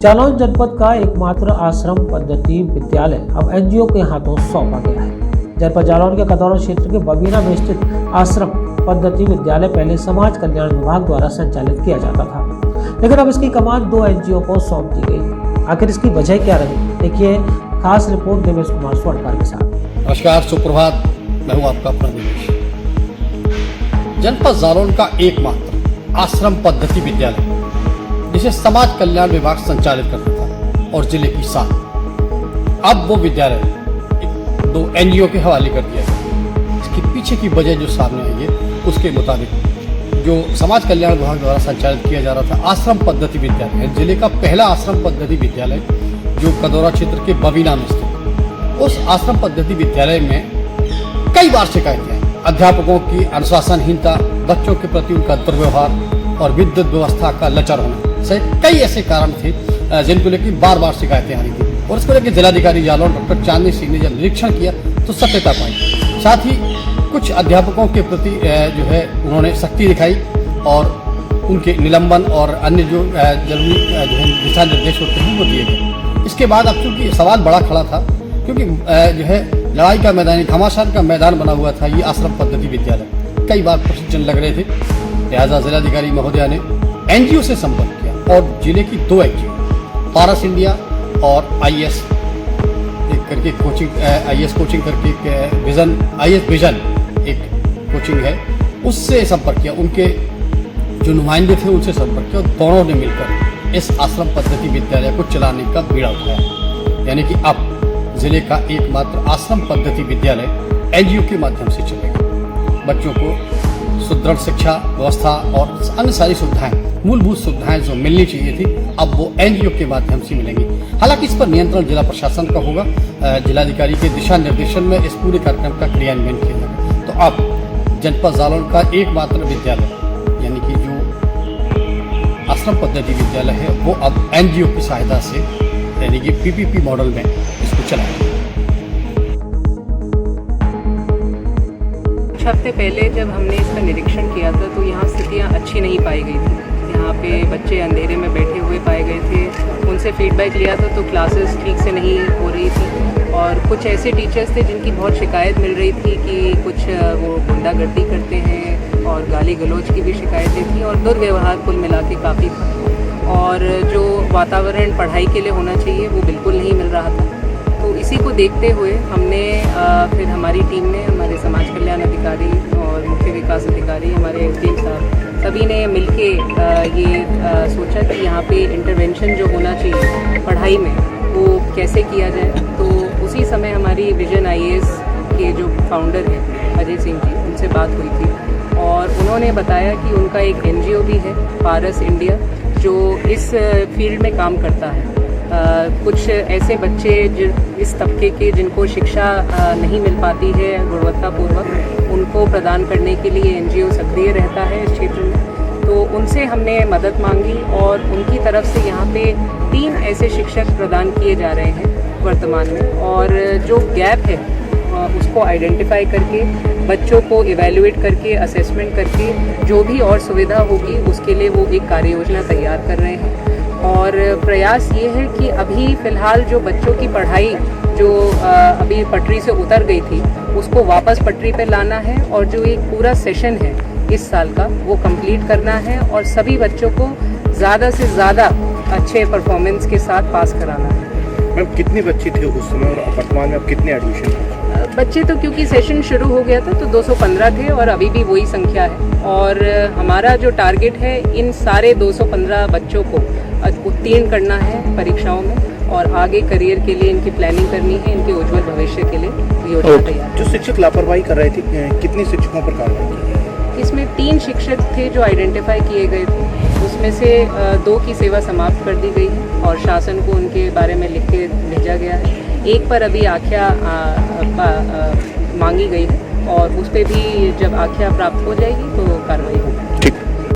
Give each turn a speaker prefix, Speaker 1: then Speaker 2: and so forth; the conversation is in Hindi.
Speaker 1: जालौन जनपद का एकमात्र आश्रम पद्धति विद्यालय अब एनजीओ के हाथों सौंपा गया है। जनपद जालौन के कदौरा क्षेत्र के बबीना में स्थित आश्रम पद्धति विद्यालय पहले समाज कल्याण विभाग द्वारा संचालित किया जाता था, लेकिन अब इसकी कमान 2 एनजीओ को सौंप दी गई। आखिर इसकी वजह क्या रही, देखिए खास रिपोर्ट देवेश कुमार स्वर्णकार के साथ।
Speaker 2: नमस्कार, सुप्रभात। मैं हूँ आपका अपना देवेश। जनपद जालौन का एकमात्र आश्रम पद्धति विद्यालय जिसे समाज कल्याण विभाग संचालित करता था और जिले की शान, अब वो विद्यालय 2 एनजीओ के हवाले कर दिया गया। इसके पीछे की वजह जो सामने आई है, उसके मुताबिक जो समाज कल्याण विभाग द्वारा संचालित किया जा रहा था आश्रम पद्धति विद्यालय है, जिले का पहला आश्रम पद्धति विद्यालय जो कदौरा क्षेत्र के बबीना में स्थित। उस आश्रम पद्धति विद्यालय में कई बार शिकायतें हैं। अध्यापकों की अनुशासनहीनता, बच्चों के प्रति उनका दुर्व्यवहार और विद्युत व्यवस्था का लचर होना से कई ऐसे कारण थे जिनको लेकर बार बार शिकायतें आ रही थी। और इसको लेकर जिलाधिकारी जालौन डॉक्टर चांदनी सिंह ने जब निरीक्षण किया तो सत्यता पाई। साथ ही कुछ अध्यापकों के प्रति जो है उन्होंने सख्ती दिखाई और उनके निलंबन और अन्य जो जरूरी जो है दिशा निर्देश होते हैं वो दिए गए। इसके बाद अब चूंकि सवाल बड़ा खड़ा था, क्योंकि जो है लड़ाई का मैदान, घमासान का मैदान बना हुआ था ये आश्रम पद्धति विद्यालय। कई बार प्रश्न लग रहे थे, लिहाजा जिलाधिकारी महोदया ने एनजीओ से संपर्क किया और जिले की 2 एनजीओ पारस इंडिया और आईएस करके कोचिंग, आईएस कोचिंग करके विजन, आईएस विजन एक कोचिंग है, उससे संपर्क किया। उनके जो नुमाइंदे थे उनसे संपर्क किया और दोनों ने मिलकर इस आश्रम पद्धति विद्यालय को चलाने का बीड़ा उठाया। यानी कि अब जिले का एकमात्र आश्रम पद्धति विद्यालय एनजीओ के माध्यम से चलेगा। बच्चों को सुदृढ़ शिक्षा व्यवस्था और अन्य सारी सुविधाएं, मूलभूत सुविधाएं जो मिलनी चाहिए थी, अब वो एनजीओ के माध्यम से मिलेंगी। हालांकि इस पर नियंत्रण जिला प्रशासन का होगा। जिलाधिकारी के दिशा निर्देशन में इस पूरे कार्यक्रम का क्रियान्वयन किया जाएगा। तो अब जनपद जालौन का एकमात्र विद्यालय यानी कि जो आश्रम पद्धति विद्यालय है वो अब एनजीओ की सहायता से यानी कि पीपीपी मॉडल में इसको चलाएगा।
Speaker 3: कुछ हफ्ते पहले जब हमने इसका निरीक्षण किया था तो यहाँ स्थितियाँ अच्छी नहीं पाई गई थी। यहाँ पे बच्चे अंधेरे में बैठे हुए पाए गए थे। उनसे फीडबैक लिया था तो क्लासेस ठीक से नहीं हो रही थी और कुछ ऐसे टीचर्स थे जिनकी बहुत शिकायत मिल रही थी कि कुछ वो गुंडागर्दी करते हैं और गाली गलौज की भी शिकायतें थी और दुर्व्यवहार कुल मिला के काफ़ी था। और जो वातावरण पढ़ाई के लिए होना चाहिए वो बिल्कुल नहीं मिल रहा था। तो इसी को देखते हुए हमने फिर हमारी टीम में हमारे समाज कल्याण अधिकारी और मुख्य विकास अधिकारी, हमारे एसडीएम साहब, सभी ने मिलके ये सोचा कि यहाँ पे इंटरवेंशन जो होना चाहिए पढ़ाई में वो कैसे किया जाए। तो उसी समय हमारी विजन आईएएस के जो फाउंडर हैं अजय सिंह जी, उनसे बात हुई थी और उन्होंने बताया कि उनका एक एनजीओ भी है पारस इंडिया जो इस फील्ड में काम करता है। कुछ ऐसे बच्चे इस तबके के जिनको शिक्षा नहीं मिल पाती है गुणवत्तापूर्वक, उनको प्रदान करने के लिए एनजीओ सक्रिय रहता है इस क्षेत्र में। तो उनसे हमने मदद मांगी और उनकी तरफ से यहाँ पे 3 ऐसे शिक्षक प्रदान किए जा रहे हैं वर्तमान में। और जो गैप है उसको आइडेंटिफाई करके, बच्चों को इवैल्यूएट करके, असेसमेंट करके जो भी और सुविधा होगी उसके लिए वो एक कार्य योजना तैयार कर रहे हैं। और प्रयास ये है कि अभी फ़िलहाल जो बच्चों की पढ़ाई जो अभी पटरी से उतर गई थी उसको वापस पटरी पे लाना है और जो एक पूरा सेशन है इस साल का वो कंप्लीट करना है और सभी बच्चों को ज़्यादा से ज़्यादा अच्छे परफॉर्मेंस के साथ पास कराना है।
Speaker 4: मैम, कितने बच्चे थे उस समय और वर्तमान में अब कितने एडमिशन हैं?
Speaker 3: बच्चे तो क्योंकि सेशन शुरू हो गया था तो 215 थे और अभी भी वही संख्या है। और हमारा जो टारगेट है इन सारे 215 बच्चों को उत्तीर्ण करना है परीक्षाओं में और आगे करियर के लिए इनकी प्लानिंग करनी है, इनके उज्जवल भविष्य के लिए योजना तैयार।
Speaker 4: जो शिक्षक लापरवाही कर रहे थे, कितने शिक्षकों पर कार्रवाई की?
Speaker 3: इसमें 3 शिक्षक थे जो आइडेंटिफाई किए गए थे, उसमें से 2 की सेवा समाप्त कर दी गई है और शासन को उनके बारे में लिख के भेजा गया है। एक पर अभी आख्या मांगी गई है और उस पर भी जब आख्या प्राप्त हो जाएगी तो कार्रवाई होगी।